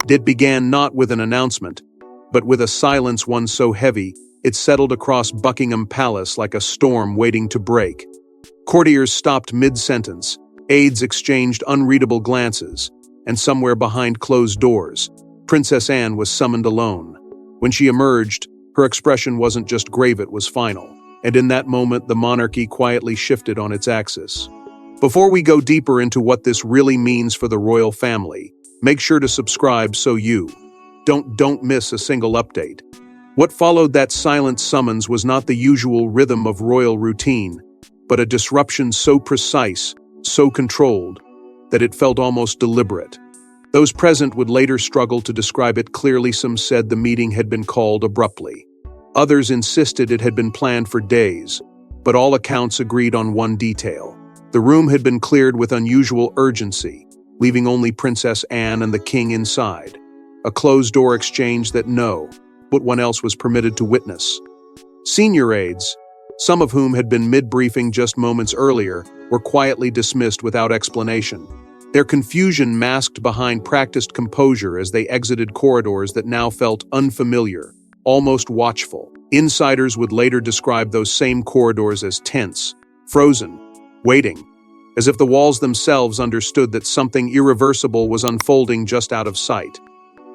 It began not with an announcement, but with a silence one so heavy it settled across Buckingham Palace like a storm waiting to break. Courtiers stopped mid-sentence, aides exchanged unreadable glances, and somewhere behind closed doors, Princess Anne was summoned alone. When she emerged, her expression wasn't just grave, it was final, and in that moment the monarchy quietly shifted on its axis. Before we go deeper into what this really means for the royal family, make sure to subscribe so you don't miss a single update. What followed that silent summons was not the usual rhythm of royal routine, but a disruption so precise, so controlled, that it felt almost deliberate. Those present would later struggle to describe it clearly. Some said the meeting had been called abruptly. Others insisted it had been planned for days, but all accounts agreed on one detail. The room had been cleared with unusual urgency, leaving only Princess Anne and the king inside. A closed-door exchange that no one else was permitted to witness. Senior aides, some of whom had been mid-briefing just moments earlier, were quietly dismissed without explanation. Their confusion masked behind practiced composure as they exited corridors that now felt unfamiliar, almost watchful. Insiders would later describe those same corridors as tense, frozen, waiting, as if the walls themselves understood that something irreversible was unfolding just out of sight.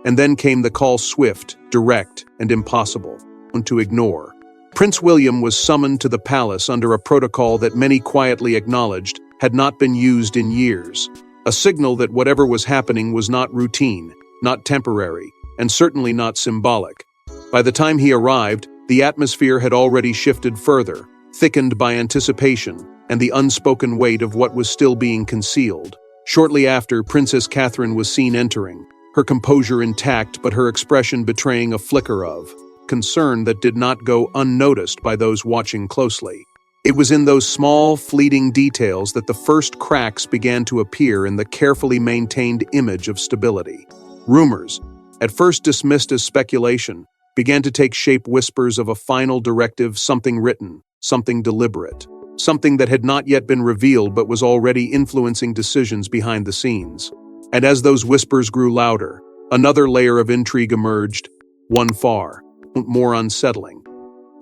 And then came the call, swift, direct, and impossible to ignore. Prince William was summoned to the palace under a protocol that many quietly acknowledged had not been used in years. A signal that whatever was happening was not routine, not temporary, and certainly not symbolic. By the time he arrived, the atmosphere had already shifted further, thickened by anticipation and the unspoken weight of what was still being concealed. Shortly after, Princess Catherine was seen entering, her composure intact but her expression betraying a flicker of concern that did not go unnoticed by those watching closely. It was in those small, fleeting details that the first cracks began to appear in the carefully maintained image of stability. Rumors, at first dismissed as speculation, began to take shape, whispers of a final directive, something written, something deliberate, something that had not yet been revealed but was already influencing decisions behind the scenes. And as those whispers grew louder, another layer of intrigue emerged, one far more unsettling.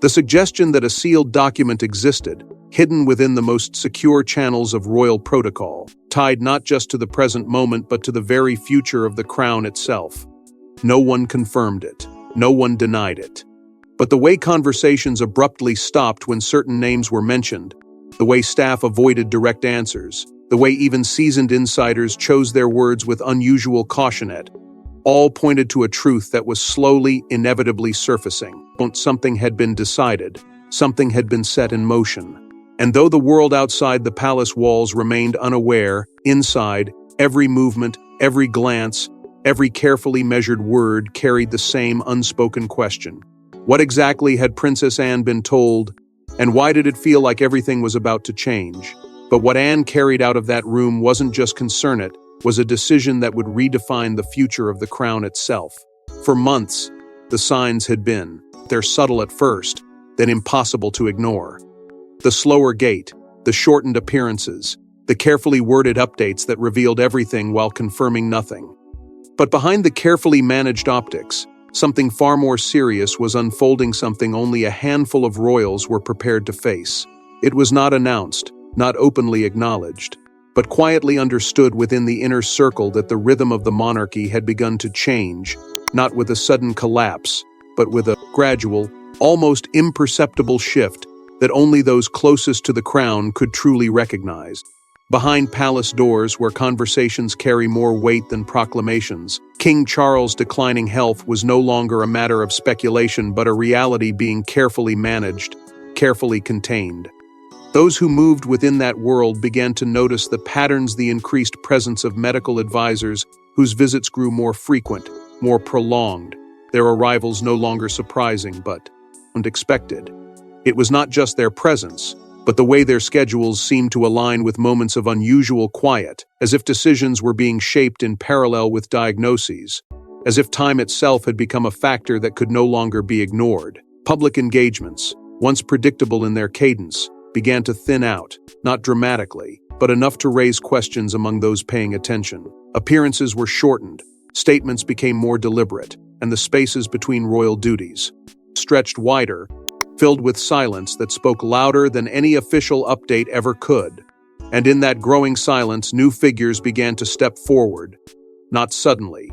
The suggestion that a sealed document existed, hidden within the most secure channels of royal protocol, tied not just to the present moment but to the very future of the crown itself. No one confirmed it. No one denied it. But the way conversations abruptly stopped when certain names were mentioned, the way staff avoided direct answers, the way even seasoned insiders chose their words with unusual caution, all pointed to a truth that was slowly, inevitably surfacing. Something had been decided, something had been set in motion. And though the world outside the palace walls remained unaware, inside, every movement, every glance, every carefully measured word carried the same unspoken question. What exactly had Princess Anne been told, and why did it feel like everything was about to change? But what Anne carried out of that room wasn't just concern, it was a decision that would redefine the future of the crown itself. For months, the signs had been, they're subtle at first, then impossible to ignore. The slower gait, the shortened appearances, the carefully worded updates that revealed everything while confirming nothing. But behind the carefully managed optics, something far more serious was unfolding, something only a handful of royals were prepared to face. It was not announced, not openly acknowledged, but quietly understood within the inner circle that the rhythm of the monarchy had begun to change, not with a sudden collapse, but with a gradual, almost imperceptible shift that only those closest to the crown could truly recognize. Behind palace doors, where conversations carry more weight than proclamations, King Charles' declining health was no longer a matter of speculation but a reality being carefully managed, carefully contained. Those who moved within that world began to notice the patterns, the increased presence of medical advisors whose visits grew more frequent, more prolonged, their arrivals no longer surprising but unexpected. It was not just their presence, but the way their schedules seemed to align with moments of unusual quiet, as if decisions were being shaped in parallel with diagnoses, as if time itself had become a factor that could no longer be ignored. Public engagements, once predictable in their cadence, began to thin out, not dramatically, but enough to raise questions among those paying attention. Appearances were shortened, Statements became more deliberate, and the spaces between royal duties stretched wider, filled with silence that spoke louder than any official update ever could. And in that growing silence, new figures began to step forward, not suddenly,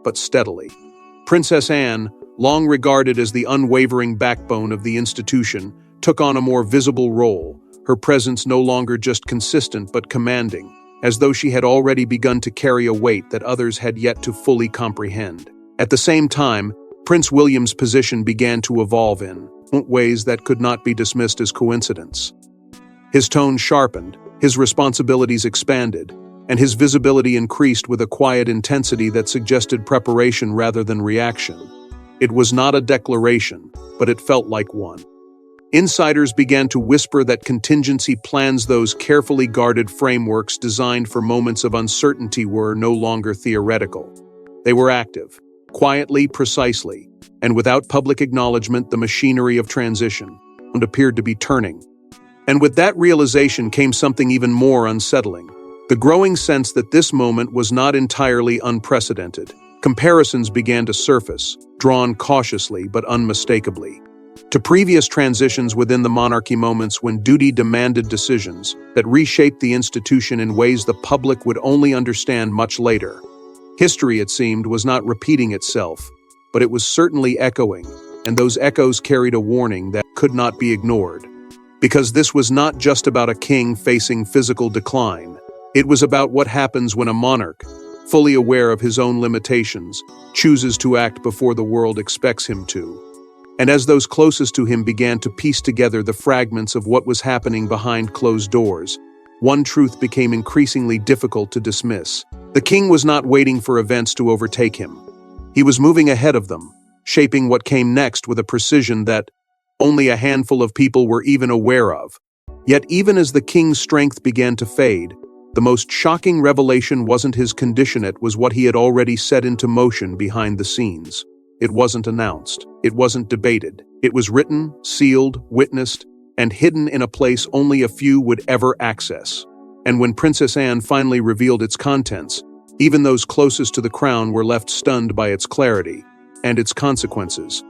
but steadily. Princess Anne, long regarded as the unwavering backbone of the institution, took on a more visible role, her presence no longer just consistent but commanding, as though she had already begun to carry a weight that others had yet to fully comprehend. At the same time, Prince William's position began to evolve in ways that could not be dismissed as coincidence. His tone sharpened, his responsibilities expanded, and his visibility increased with a quiet intensity that suggested preparation rather than reaction. It was not a declaration, but it felt like one. Insiders began to whisper that contingency plans, those carefully guarded frameworks designed for moments of uncertainty, were no longer theoretical. They were active, quietly, precisely, and without public acknowledgement, the machinery of transition appeared to be turning. And with that realization came something even more unsettling: the growing sense that this moment was not entirely unprecedented. Comparisons began to surface, drawn cautiously but unmistakably, to previous transitions within the monarchy, moments when duty demanded decisions that reshaped the institution in ways the public would only understand much later. History, it seemed, was not repeating itself, but it was certainly echoing, and those echoes carried a warning that could not be ignored. Because this was not just about a king facing physical decline. It was about what happens when a monarch, fully aware of his own limitations, chooses to act before the world expects him to. And as those closest to him began to piece together the fragments of what was happening behind closed doors, one truth became increasingly difficult to dismiss. The king was not waiting for events to overtake him. He was moving ahead of them, shaping what came next with a precision that only a handful of people were even aware of. Yet even as the king's strength began to fade, the most shocking revelation wasn't his condition, it was what he had already set into motion behind the scenes. It wasn't announced. It wasn't debated. It was written, sealed, witnessed, and hidden in a place only a few would ever access. And when Princess Anne finally revealed its contents, even those closest to the crown were left stunned by its clarity and its consequences.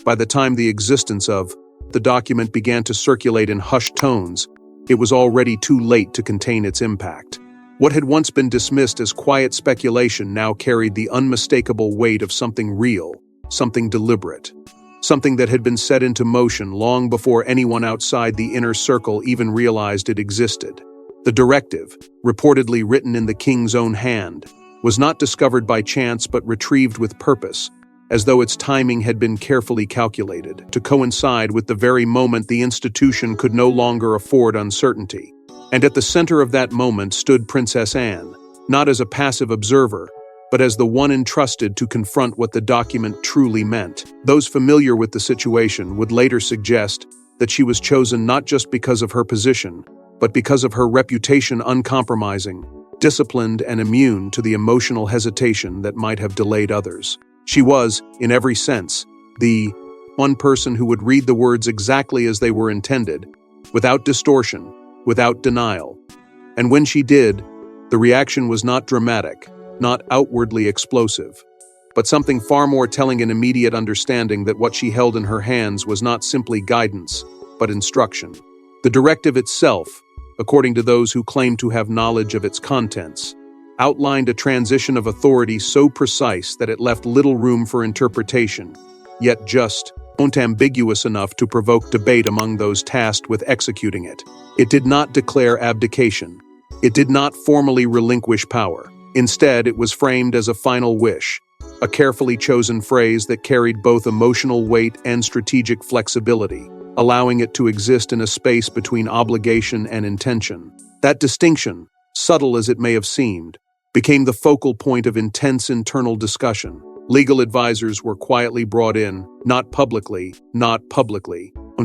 By the time the existence of the document began to circulate in hushed tones, it was already too late to contain its impact. What had once been dismissed as quiet speculation now carried the unmistakable weight of something real, something deliberate, something that had been set into motion long before anyone outside the inner circle even realized it existed. The directive, reportedly written in the king's own hand, was not discovered by chance but retrieved with purpose, as though its timing had been carefully calculated to coincide with the very moment the institution could no longer afford uncertainty. And at the center of that moment stood Princess Anne, not as a passive observer, but as the one entrusted to confront what the document truly meant. Those familiar with the situation would later suggest that she was chosen not just because of her position, but because of her reputation, uncompromising, disciplined, and immune to the emotional hesitation that might have delayed others. She was, in every sense, the one person who would read the words exactly as they were intended, without distortion, without denial. And when she did, the reaction was not dramatic, not outwardly explosive, but something far more telling: an immediate understanding that what she held in her hands was not simply guidance, but instruction. The directive itself, according to those who claimed to have knowledge of its contents, outlined a transition of authority so precise that it left little room for interpretation, yet just ambiguous enough to provoke debate among those tasked with executing it. It did not declare abdication. It did not formally relinquish power. Instead, it was framed as a final wish, a carefully chosen phrase that carried both emotional weight and strategic flexibility, allowing it to exist in a space between obligation and intention. That distinction, subtle as it may have seemed, became the focal point of intense internal discussion. Legal advisors were quietly brought in, not publicly, not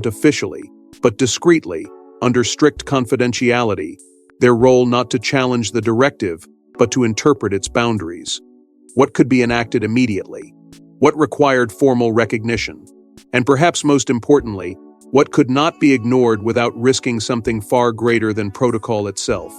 officially, but discreetly, under strict confidentiality, their role not to challenge the directive, but to interpret its boundaries. What could be enacted immediately? What required formal recognition? And perhaps most importantly, what could not be ignored without risking something far greater than protocol itself?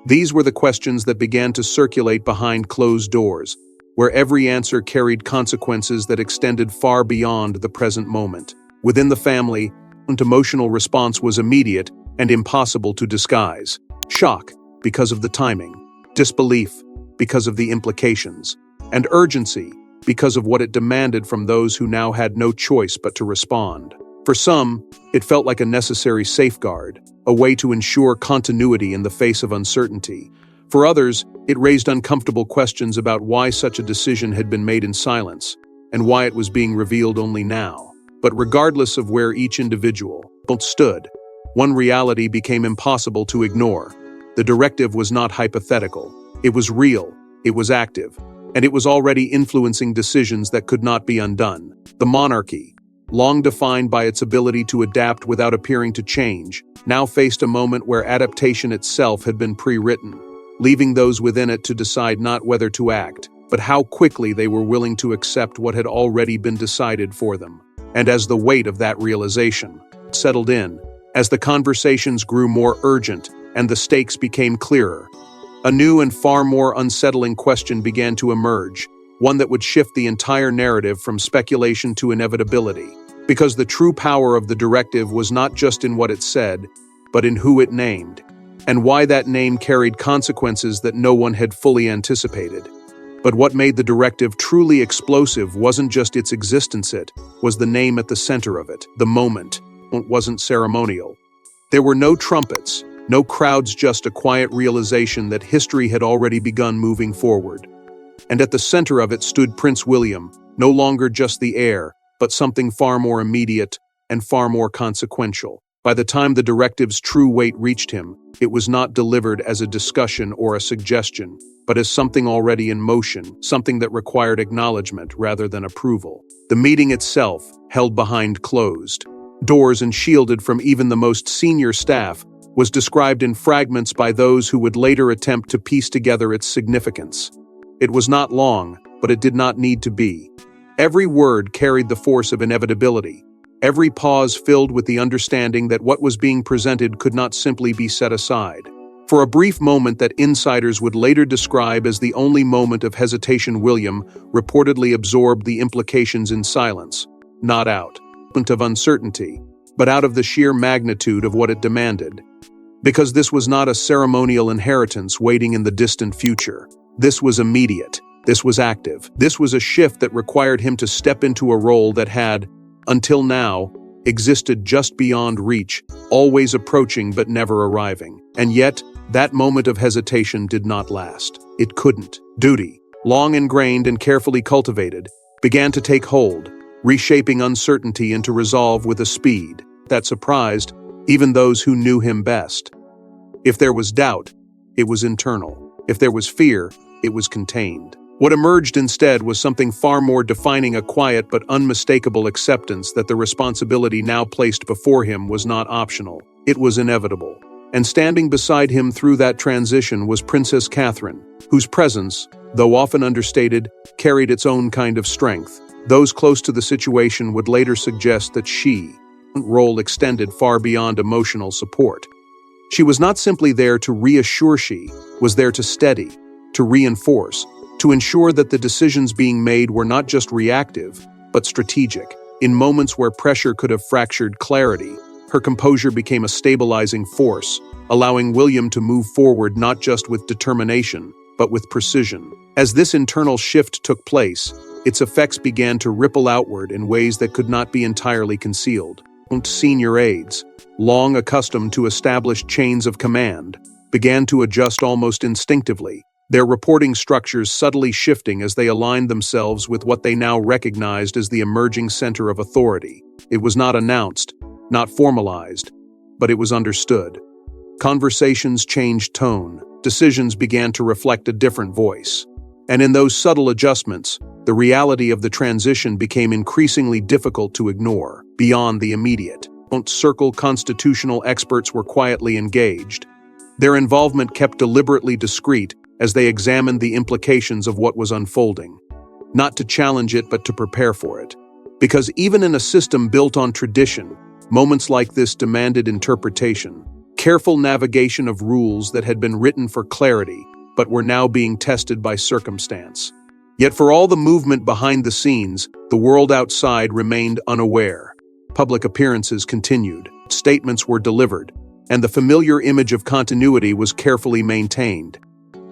These were the questions that began to circulate behind closed doors, where every answer carried consequences that extended far beyond the present moment. Within the family, an emotional response was immediate and impossible to disguise. Shock, because of the timing; disbelief, because of the implications; and urgency, because of what it demanded from those who now had no choice but to respond. For some, it felt like a necessary safeguard, a way to ensure continuity in the face of uncertainty. For others, it raised uncomfortable questions about why such a decision had been made in silence, and why it was being revealed only now. But regardless of where each individual stood, one reality became impossible to ignore. The directive was not hypothetical. It was real, it was active, and it was already influencing decisions that could not be undone. The monarchy, long defined by its ability to adapt without appearing to change, now faced a moment where adaptation itself had been pre-written, leaving those within it to decide not whether to act, but how quickly they were willing to accept what had already been decided for them. And as the weight of that realization settled in, as the conversations grew more urgent and the stakes became clearer, a new and far more unsettling question began to emerge, one that would shift the entire narrative from speculation to inevitability. Because the true power of the directive was not just in what it said, but in who it named, and why that name carried consequences that no one had fully anticipated. But what made the directive truly explosive wasn't just its existence, it was the name at the center of it. The moment wasn't ceremonial. There were no trumpets, no crowds, just a quiet realization that history had already begun moving forward. And at the center of it stood Prince William, no longer just the heir, but something far more immediate and far more consequential. By the time the directive's true weight reached him, it was not delivered as a discussion or a suggestion, but as something already in motion, something that required acknowledgement rather than approval. The meeting itself, held behind closed doors and shielded from even the most senior staff, was described in fragments by those who would later attempt to piece together its significance. It was not long, but it did not need to be. Every word carried the force of inevitability, every pause filled with the understanding that what was being presented could not simply be set aside. For a brief moment that insiders would later describe as the only moment of hesitation, William reportedly absorbed the implications in silence, not out of uncertainty, but out of the sheer magnitude of what it demanded. Because this was not a ceremonial inheritance waiting in the distant future. This was immediate. This was active. This was a shift that required him to step into a role that had, until now, existed just beyond reach, always approaching but never arriving. And yet, that moment of hesitation did not last. It couldn't. Duty, long ingrained and carefully cultivated, began to take hold, reshaping uncertainty into resolve with a speed that surprised even those who knew him best. If there was doubt, it was internal. If there was fear, it was contained. What emerged instead was something far more defining, a quiet but unmistakable acceptance that the responsibility now placed before him was not optional. It was inevitable. And standing beside him through that transition was Princess Catherine, whose presence, though often understated, carried its own kind of strength. Those close to the situation would later suggest that she role extended far beyond emotional support. She was not simply there to reassure, she was there to steady, to reinforce, to ensure that the decisions being made were not just reactive, but strategic. In moments where pressure could have fractured clarity, her composure became a stabilizing force, allowing William to move forward not just with determination, but with precision. As this internal shift took place, its effects began to ripple outward in ways that could not be entirely concealed. Senior aides, long accustomed to established chains of command, began to adjust almost instinctively, their reporting structures subtly shifting as they aligned themselves with what they now recognized as the emerging center of authority. It was not announced, not formalized, but it was understood. Conversations changed tone, decisions began to reflect a different voice. And in those subtle adjustments, the reality of the transition became increasingly difficult to ignore. Beyond the immediate, circle constitutional experts were quietly engaged. Their involvement kept deliberately discreet as they examined the implications of what was unfolding. Not to challenge it, but to prepare for it. Because even in a system built on tradition, moments like this demanded interpretation, careful navigation of rules that had been written for clarity, but were now being tested by circumstance. Yet for all the movement behind the scenes, the world outside remained unaware. Public appearances continued, statements were delivered, and the familiar image of continuity was carefully maintained.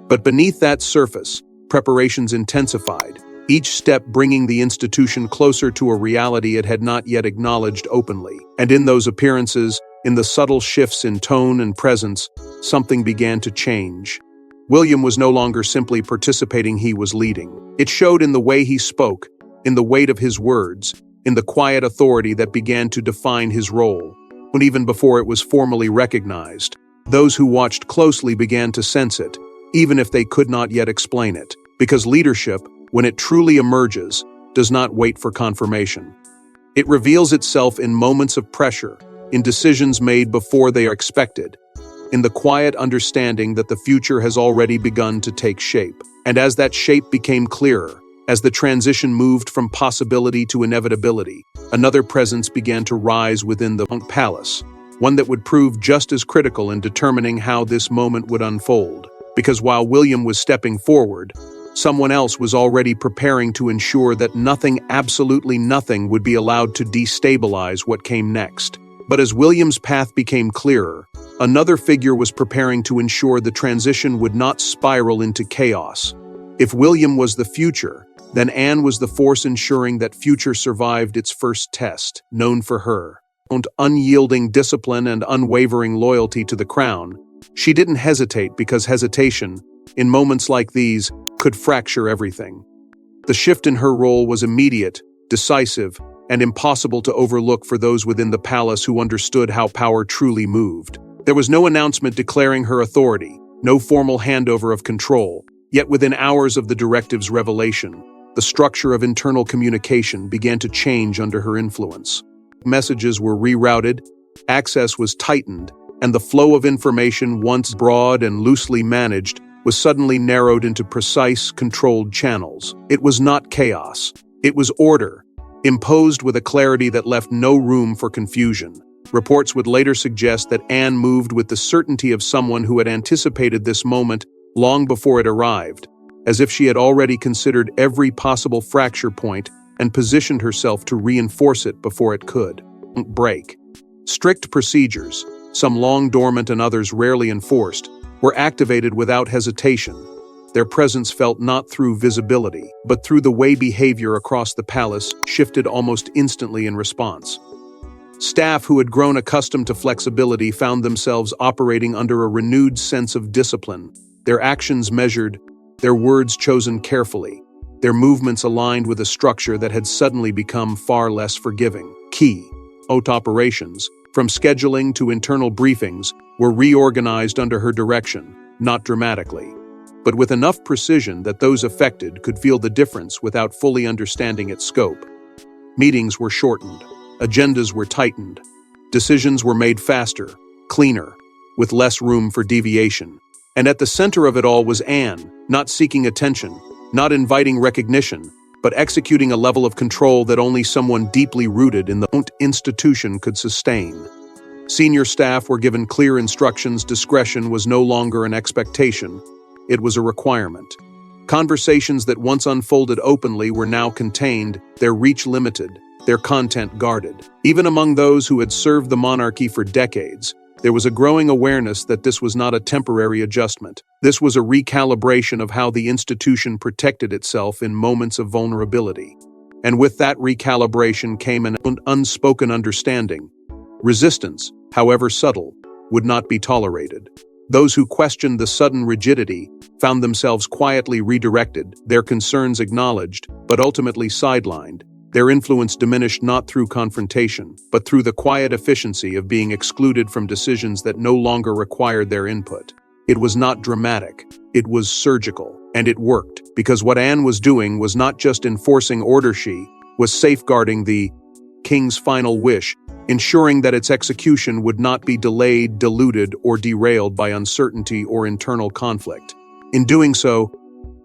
But beneath that surface, preparations intensified, each step bringing the institution closer to a reality it had not yet acknowledged openly. And in those appearances, in the subtle shifts in tone and presence, something began to change. William was no longer simply participating, he was leading. It showed in the way he spoke, in the weight of his words, in the quiet authority that began to define his role. When even before it was formally recognized, those who watched closely began to sense it, even if they could not yet explain it. Because leadership, when it truly emerges, does not wait for confirmation. It reveals itself in moments of pressure, in decisions made before they are expected, in the quiet understanding that the future has already begun to take shape. And as that shape became clearer, as the transition moved from possibility to inevitability, another presence began to rise within the palace, one that would prove just as critical in determining how this moment would unfold. Because while William was stepping forward, someone else was already preparing to ensure that nothing, absolutely nothing, would be allowed to destabilize what came next. But as William's path became clearer, another figure was preparing to ensure the transition would not spiral into chaos. If William was the future, then Anne was the force ensuring that future survived its first test. Known for her unyielding discipline and unwavering loyalty to the crown, she didn't hesitate because hesitation, in moments like these, could fracture everything. The shift in her role was immediate, decisive, and impossible to overlook for those within the palace who understood how power truly moved. There was no announcement declaring her authority, no formal handover of control, yet within hours of the directive's revelation, the structure of internal communication began to change under her influence. Messages were rerouted, access was tightened, and the flow of information, once broad and loosely managed, was suddenly narrowed into precise, controlled channels. It was not chaos. It was order, imposed with a clarity that left no room for confusion. Reports would later suggest that Anne moved with the certainty of someone who had anticipated this moment long before it arrived, as if she had already considered every possible fracture point and positioned herself to reinforce it before it could break. Strict procedures, some long dormant and others rarely enforced, were activated without hesitation. Their presence felt not through visibility, but through the way behavior across the palace shifted almost instantly in response. Staff who had grown accustomed to flexibility found themselves operating under a renewed sense of discipline, their actions measured, their words chosen carefully, their movements aligned with a structure that had suddenly become far less forgiving. Key operations, from scheduling to internal briefings, were reorganized under her direction, not dramatically, but with enough precision that those affected could feel the difference without fully understanding its scope. Meetings were shortened, agendas were tightened, decisions were made faster, cleaner, with less room for deviation. And at the center of it all was Anne, not seeking attention, not inviting recognition, but executing a level of control that only someone deeply rooted in the institution could sustain. Senior staff were given clear instructions. Discretion was no longer an expectation, it was a requirement. Conversations that once unfolded openly were now contained, their reach limited, their content guarded. Even among those who had served the monarchy for decades, there was a growing awareness that this was not a temporary adjustment. This was a recalibration of how the institution protected itself in moments of vulnerability. And with that recalibration came an unspoken understanding. Resistance, however subtle, would not be tolerated. Those who questioned the sudden rigidity found themselves quietly redirected, their concerns acknowledged, but ultimately sidelined. Their influence diminished not through confrontation, but through the quiet efficiency of being excluded from decisions that no longer required their input. It was not dramatic, it was surgical, and it worked, because what Anne was doing was not just enforcing order, she was safeguarding the king's final wish, ensuring that its execution would not be delayed, diluted, or derailed by uncertainty or internal conflict. In doing so,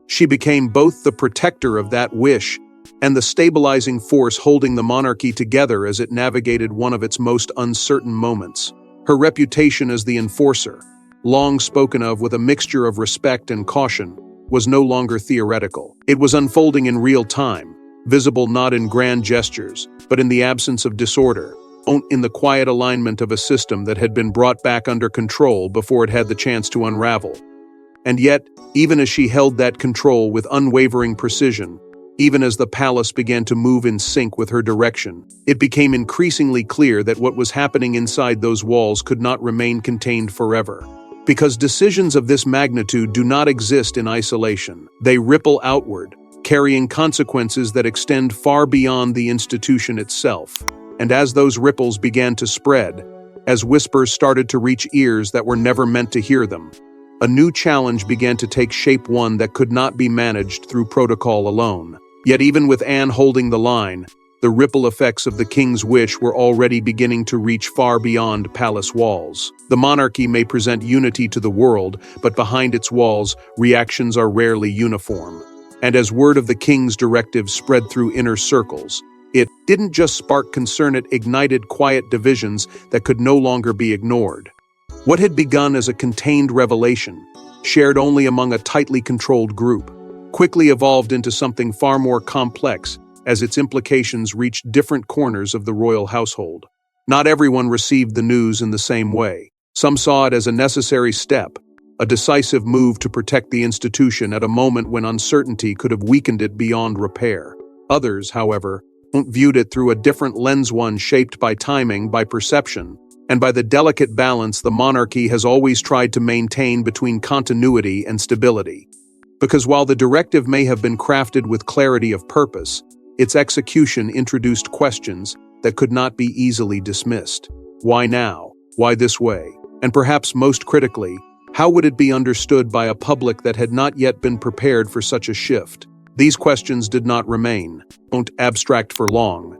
she became both the protector of that wish and the stabilizing force holding the monarchy together as it navigated one of its most uncertain moments. Her reputation as the enforcer, long spoken of with a mixture of respect and caution, was no longer theoretical. It was unfolding in real time, visible not in grand gestures, but in the absence of disorder, in the quiet alignment of a system that had been brought back under control before it had the chance to unravel. And yet, even as she held that control with unwavering precision, even as the palace began to move in sync with her direction, it became increasingly clear that what was happening inside those walls could not remain contained forever. Because decisions of this magnitude do not exist in isolation. They ripple outward, carrying consequences that extend far beyond the institution itself. And as those ripples began to spread, as whispers started to reach ears that were never meant to hear them, a new challenge began to take shape, one that could not be managed through protocol alone. Yet even with Anne holding the line, the ripple effects of the king's wish were already beginning to reach far beyond palace walls. The monarchy may present unity to the world, but behind its walls, reactions are rarely uniform. And as word of the king's directive spread through inner circles, it didn't just spark concern, it ignited quiet divisions that could no longer be ignored. What had begun as a contained revelation, shared only among a tightly controlled group, quickly evolved into something far more complex as its implications reached different corners of the royal household. Not everyone received the news in the same way. Some saw it as a necessary step, a decisive move to protect the institution at a moment when uncertainty could have weakened it beyond repair. Others, however, viewed it through a different lens, one shaped by timing, by perception, and by the delicate balance the monarchy has always tried to maintain between continuity and stability. Because while the directive may have been crafted with clarity of purpose, its execution introduced questions that could not be easily dismissed. Why now? Why this way? And perhaps most critically, how would it be understood by a public that had not yet been prepared for such a shift? These questions did not remain abstract for long.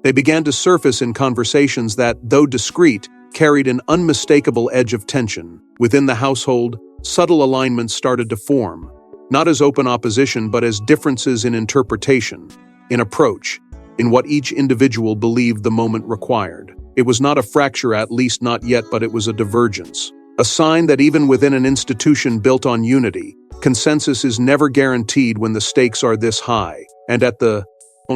They began to surface in conversations that, though discreet, carried an unmistakable edge of tension. Within the household, subtle alignments started to form, not as open opposition but as differences in interpretation, in approach, in what each individual believed the moment required. It was not a fracture, at least not yet, but it was a divergence. A sign that even within an institution built on unity, consensus is never guaranteed when the stakes are this high. And at the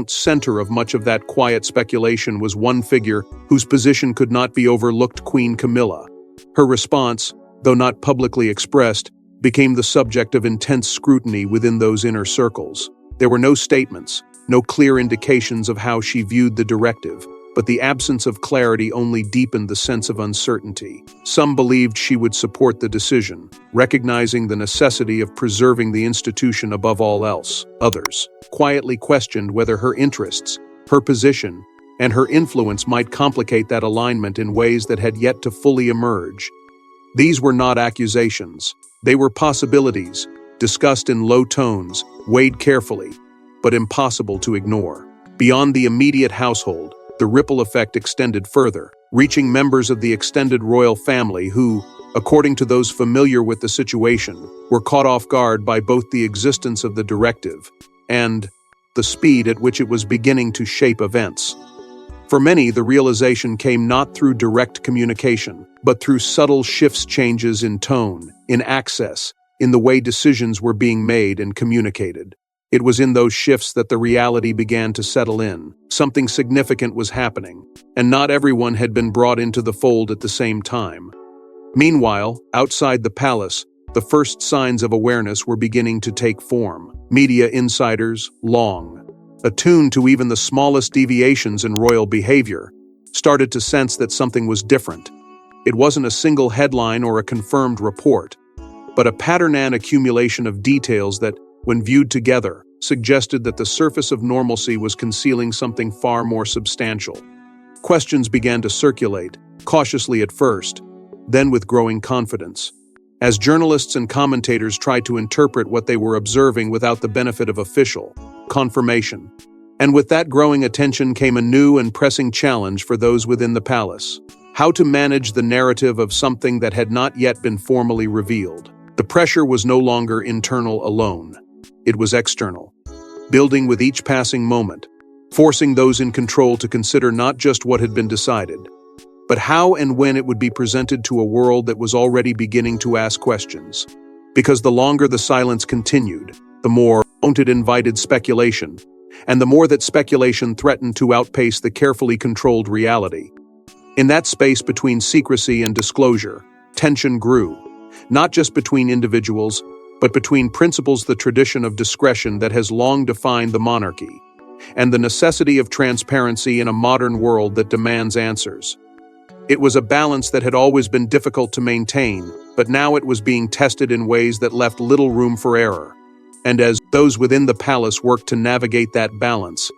center of much of that quiet speculation was one figure whose position could not be overlooked: Queen Camilla. Her response, though not publicly expressed, became the subject of intense scrutiny within those inner circles. There were no statements, no clear indications of how she viewed the directive, but the absence of clarity only deepened the sense of uncertainty. Some believed she would support the decision, recognizing the necessity of preserving the institution above all else. Others quietly questioned whether her interests, her position, and her influence might complicate that alignment in ways that had yet to fully emerge. These were not accusations. They were possibilities, discussed in low tones, weighed carefully, but impossible to ignore. Beyond the immediate household, the ripple effect extended further, reaching members of the extended royal family who, according to those familiar with the situation, were caught off guard by both the existence of the directive and the speed at which it was beginning to shape events. For many, the realization came not through direct communication, but through subtle shifts, changes in tone, in access, in the way decisions were being made and communicated. It was in those shifts that the reality began to settle in. Something significant was happening, and not everyone had been brought into the fold at the same time. Meanwhile, outside the palace, the first signs of awareness were beginning to take form. Media insiders, long attuned to even the smallest deviations in royal behavior, started to sense that something was different. It wasn't a single headline or a confirmed report, but a pattern and accumulation of details that, when viewed together, suggested that the surface of normalcy was concealing something far more substantial. Questions began to circulate, cautiously at first, then with growing confidence, as journalists and commentators tried to interpret what they were observing without the benefit of official confirmation. And with that growing attention came a new and pressing challenge for those within the palace: how to manage the narrative of something that had not yet been formally revealed. The pressure was no longer internal alone. It was external, building with each passing moment, forcing those in control to consider not just what had been decided, but how and when it would be presented to a world that was already beginning to ask questions. Because the longer the silence continued, the more it invited speculation, and the more that speculation threatened to outpace the carefully controlled reality. In that space between secrecy and disclosure, tension grew, not just between individuals, but between principles, the tradition of discretion that has long defined the monarchy, and the necessity of transparency in a modern world that demands answers. It was a balance that had always been difficult to maintain, but now it was being tested in ways that left little room for error. And as those within the palace worked to navigate that balance,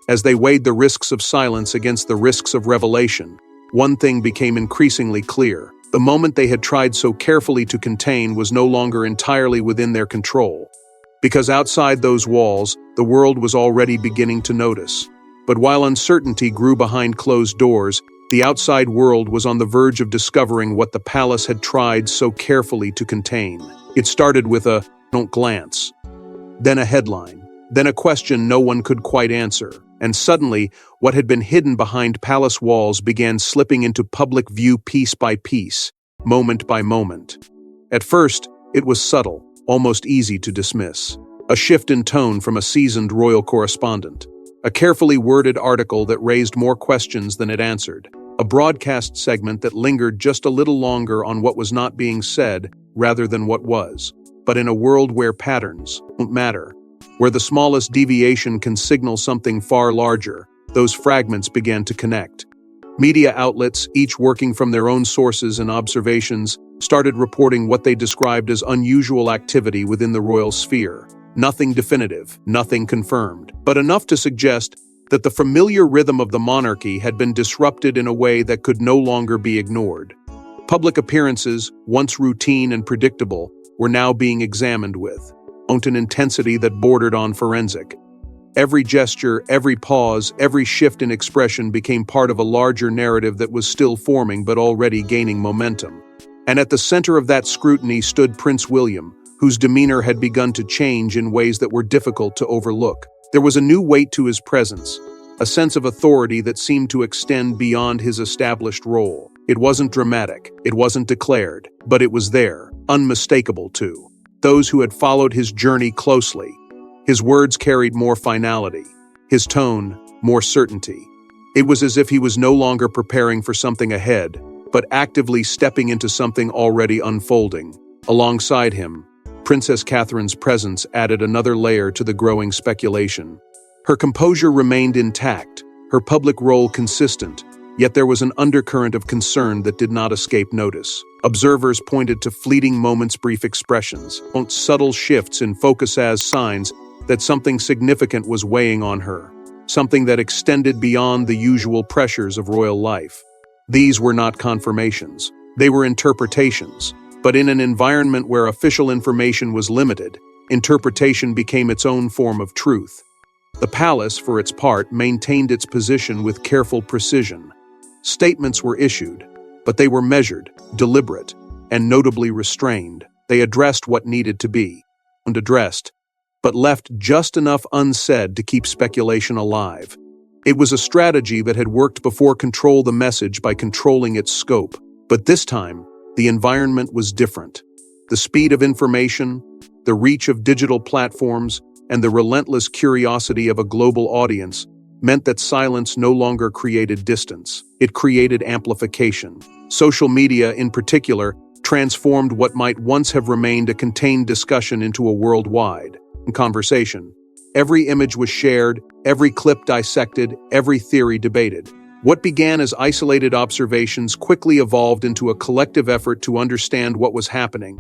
as they weighed the risks of silence against the risks of revelation, one thing became increasingly clear. The moment they had tried so carefully to contain was no longer entirely within their control. Because outside those walls, the world was already beginning to notice. But while uncertainty grew behind closed doors, the outside world was on the verge of discovering what the palace had tried so carefully to contain. It started with a glance, then a headline, then a question no one could quite answer, and suddenly, what had been hidden behind palace walls began slipping into public view piece by piece, moment by moment. At first, it was subtle, almost easy to dismiss. A shift in tone from a seasoned royal correspondent. A carefully worded article that raised more questions than it answered. A broadcast segment that lingered just a little longer on what was not being said rather than what was. But in a world where patterns don't matter, where the smallest deviation can signal something far larger, those fragments began to connect. Media outlets, each working from their own sources and observations, started reporting what they described as unusual activity within the royal sphere. Nothing definitive, nothing confirmed, but enough to suggest that the familiar rhythm of the monarchy had been disrupted in a way that could no longer be ignored. Public appearances, once routine and predictable, were now being examined with an intensity that bordered on forensic. Every gesture, every pause, every shift in expression became part of a larger narrative that was still forming but already gaining momentum. And at the center of that scrutiny stood Prince William, whose demeanor had begun to change in ways that were difficult to overlook. There was a new weight to his presence, a sense of authority that seemed to extend beyond his established role. It wasn't dramatic, it wasn't declared, but it was there, unmistakable too. Those who had followed his journey closely, his words carried more finality, his tone more certainty. It was as if he was no longer preparing for something ahead, but actively stepping into something already unfolding. Alongside him, Princess Catherine's presence added another layer to the growing speculation. Her composure remained intact, her public role consistent, yet there was an undercurrent of concern that did not escape notice. Observers pointed to fleeting moments, brief expressions, subtle shifts in focus as signs that something significant was weighing on her, something that extended beyond the usual pressures of royal life. These were not confirmations, they were interpretations, but in an environment where official information was limited, interpretation became its own form of truth. The palace, for its part, maintained its position with careful precision. Statements were issued, but they were measured, deliberate, and notably restrained. They addressed what needed to be addressed, but left just enough unsaid to keep speculation alive. It was a strategy that had worked before: control the message by controlling its scope. But this time, the environment was different. The speed of information, the reach of digital platforms, and the relentless curiosity of a global audience meant that silence no longer created distance. It created amplification. Social media, in particular, transformed what might once have remained a contained discussion into a worldwide conversation. Every image was shared, every clip dissected, every theory debated. What began as isolated observations quickly evolved into a collective effort to understand what was happening,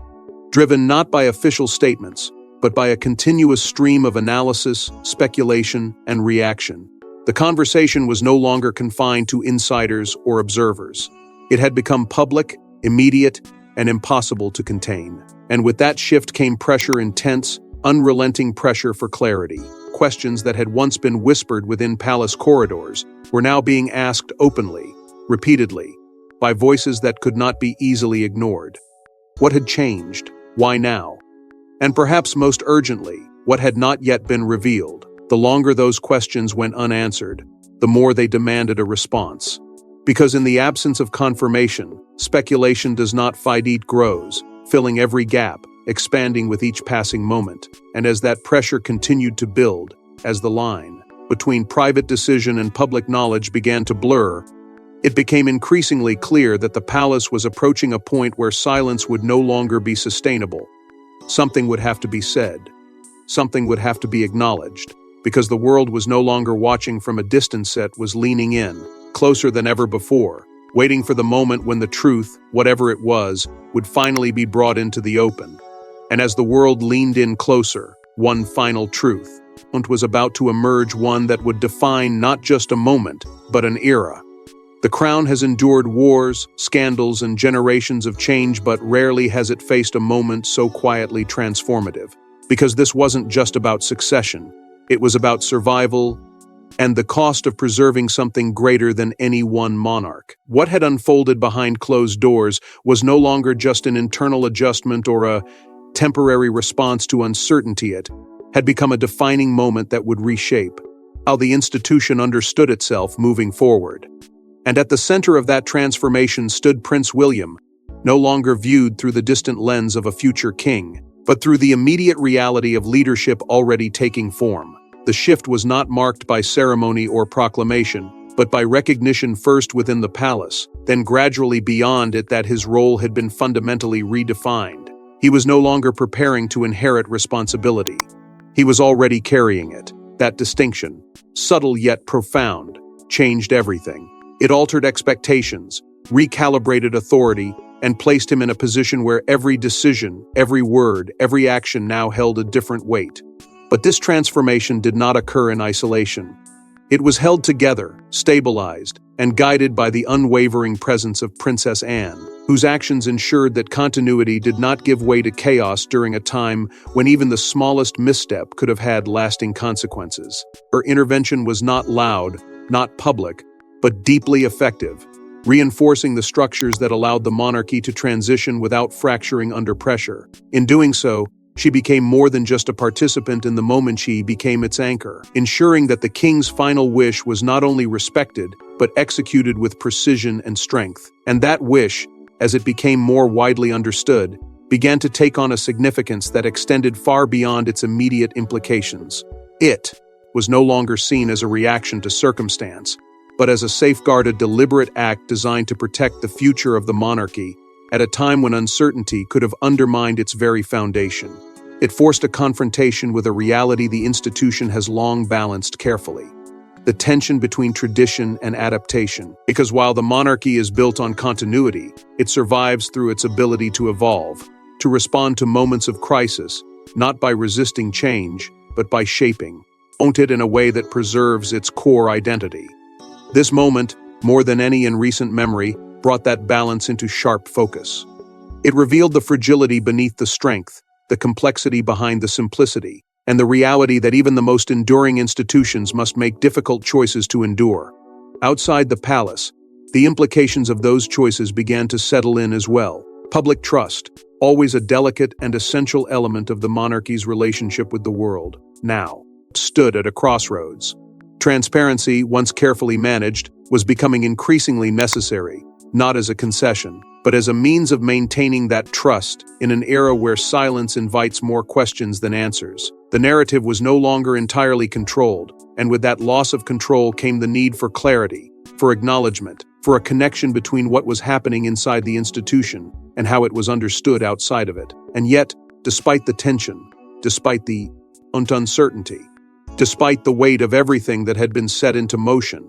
driven not by official statements, but by a continuous stream of analysis, speculation, and reaction. The conversation was no longer confined to insiders or observers. It had become public, immediate, and impossible to contain. And with that shift came pressure, intense, unrelenting pressure for clarity. Questions that had once been whispered within palace corridors were now being asked openly, repeatedly, by voices that could not be easily ignored. What had changed? Why now? And perhaps most urgently, what had not yet been revealed? The longer those questions went unanswered, the more they demanded a response. Because in the absence of confirmation, speculation does not fight, it grows, filling every gap, expanding with each passing moment, and as that pressure continued to build, as the line between private decision and public knowledge began to blur, it became increasingly clear that the palace was approaching a point where silence would no longer be sustainable. Something would have to be said. Something would have to be acknowledged, because the world was no longer watching from a distance, it was leaning in, closer than ever before, waiting for the moment when the truth, whatever it was, would finally be brought into the open. And as the world leaned in closer, one final truth was about to emerge, one that would define not just a moment, but an era. The crown has endured wars, scandals, and generations of change, but rarely has it faced a moment so quietly transformative. Because this wasn't just about succession, it was about survival and the cost of preserving something greater than any one monarch. What had unfolded behind closed doors was no longer just an internal adjustment or a temporary response to uncertainty. It had become a defining moment that would reshape how the institution understood itself moving forward. And at the center of that transformation stood Prince William, no longer viewed through the distant lens of a future king, but through the immediate reality of leadership already taking form. The shift was not marked by ceremony or proclamation, but by recognition first within the palace, then gradually beyond it that his role had been fundamentally redefined. He was no longer preparing to inherit responsibility. He was already carrying it. That distinction, subtle yet profound, changed everything. It altered expectations, recalibrated authority, and placed him in a position where every decision, every word, every action now held a different weight. But this transformation did not occur in isolation. It was held together, stabilized, and guided by the unwavering presence of Princess Anne, whose actions ensured that continuity did not give way to chaos during a time when even the smallest misstep could have had lasting consequences. Her intervention was not loud, not public, but deeply effective, reinforcing the structures that allowed the monarchy to transition without fracturing under pressure. In doing so, she became more than just a participant in the moment, she became its anchor, ensuring that the king's final wish was not only respected, but executed with precision and strength. And that wish, as it became more widely understood, began to take on a significance that extended far beyond its immediate implications. It was no longer seen as a reaction to circumstance, but as a safeguarded, deliberate act designed to protect the future of the monarchy at a time when uncertainty could have undermined its very foundation. It forced a confrontation with a reality the institution has long balanced carefully: the tension between tradition and adaptation. Because while the monarchy is built on continuity, it survives through its ability to evolve, to respond to moments of crisis, not by resisting change, but by shaping it in a way that preserves its core identity. This moment, more than any in recent memory, brought that balance into sharp focus. It revealed the fragility beneath the strength, the complexity behind the simplicity, and the reality that even the most enduring institutions must make difficult choices to endure. Outside the palace, the implications of those choices began to settle in as well. Public trust, always a delicate and essential element of the monarchy's relationship with the world, now stood at a crossroads. Transparency, once carefully managed, was becoming increasingly necessary, not as a concession, but as a means of maintaining that trust in an era where silence invites more questions than answers. The narrative was no longer entirely controlled, and with that loss of control came the need for clarity, for acknowledgement, for a connection between what was happening inside the institution and how it was understood outside of it. And yet, despite the tension, despite the uncertainty, despite the weight of everything that had been set into motion,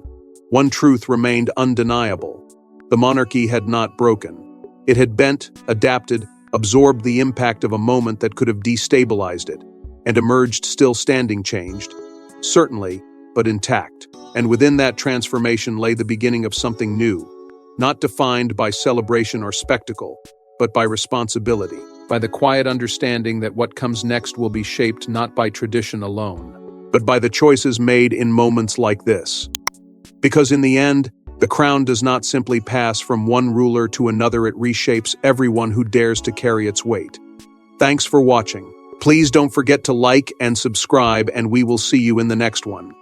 one truth remained undeniable. The monarchy had not broken. It had bent, adapted, absorbed the impact of a moment that could have destabilized it, and emerged still standing, changed, certainly, but intact. And within that transformation lay the beginning of something new, not defined by celebration or spectacle, but by responsibility, by the quiet understanding that what comes next will be shaped not by tradition alone, but by the choices made in moments like this. Because in the end, the crown does not simply pass from one ruler to another, it reshapes everyone who dares to carry its weight. Thanks for watching. Please don't forget to like and subscribe, and we will see you in the next one.